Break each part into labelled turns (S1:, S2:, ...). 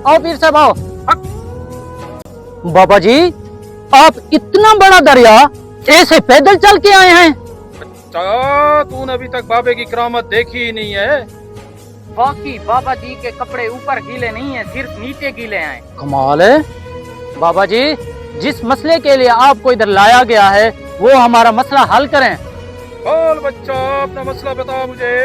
S1: आओ पीर साहब आओ। बाबा जी आप इतना बड़ा दरिया ऐसे पैदल चल के आए हैं?
S2: अच्छा तूने अभी तक बाबे की करामत देखी ही नहीं है।
S3: बाकी बाबा जी के कपड़े ऊपर गीले नहीं है, सिर्फ नीचे गीले हैं।
S1: कमाल है। बाबा जी जिस मसले के लिए आपको इधर लाया गया है वो हमारा मसला हल करें।
S2: बोल बच्चा अपना मसला बता मुझे।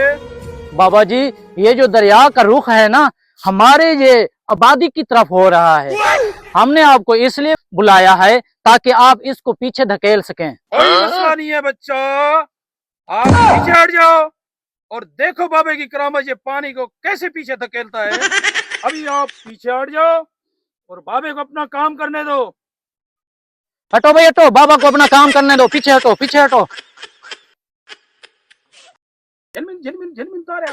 S1: बाबा जी ये जो दरिया का रुख है ना हमारे ये आबादी की तरफ हो रहा है। हमने आपको इसलिए बुलाया है ताकि आप इसको पीछे धकेल सकें।
S2: कोई मसला नहीं है बच्चा, आप पीछे हट जाओ और देखो बाबे की करामत ये पानी को कैसे पीछे धकेलता है। अभी आप पीछे हट जाओ और बाबे को अपना काम करने दो।
S1: हटो भाई हटो, बाबा को अपना काम करने दो, पीछे हटो पीछे हटो।
S2: झिलमिल झिलमिल झिलमिल तारे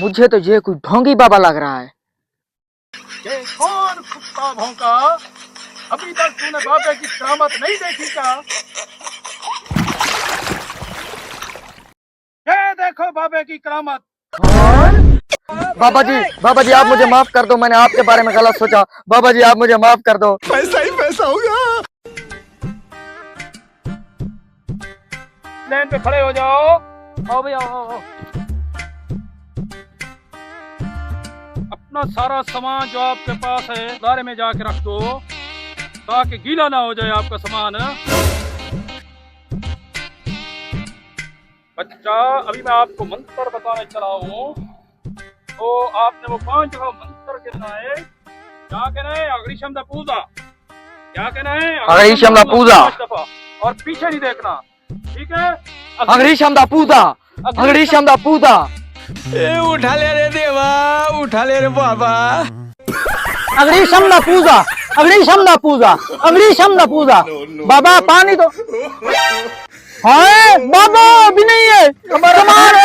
S1: मुझे तो ये कोई ढोंगी बाबा लग रहा है।
S2: ये कौन कुत्ता भौंका? अभी तक तूने बाबे की करामत नहीं देखी क्या? ये देखो बाबे की करामत।
S1: बाबा जी आप मुझे माफ कर दो, मैंने आपके बारे में गलत सोचा। बाबा जी आप मुझे माफ कर दो।
S4: पैसा ही पैसा होगा।
S2: लाइन पे खड़े हो जाओ।
S1: आओ भैया आओ।
S2: अपना सारा सामान जो आपके पास है दारे में जाके रख दो ताकि गीला ना हो जाए आपका सामान। बच्चा अभी मैं आपको मंत्र बताने चला हूँ, तो आपने वो 5 जगह मंत्र गिरना है। क्या कहना है? अग्निशमदा पूजा। क्या कहना है?
S1: अग्निशमदा पूजा।
S2: 5 दफा और पीछे नहीं देखना, ठीक है?
S1: अग्निशमदा पूजा, अग्निशमदा पूजा।
S4: उठा ले रे देवा, उठा ले रे बाबा।
S1: अग्निशमदा पूजा, अग्निशमदा पूजा, अग्निशमदा पूजा। बाबा पानी तो हाँ बाबा भी नहीं है, सामान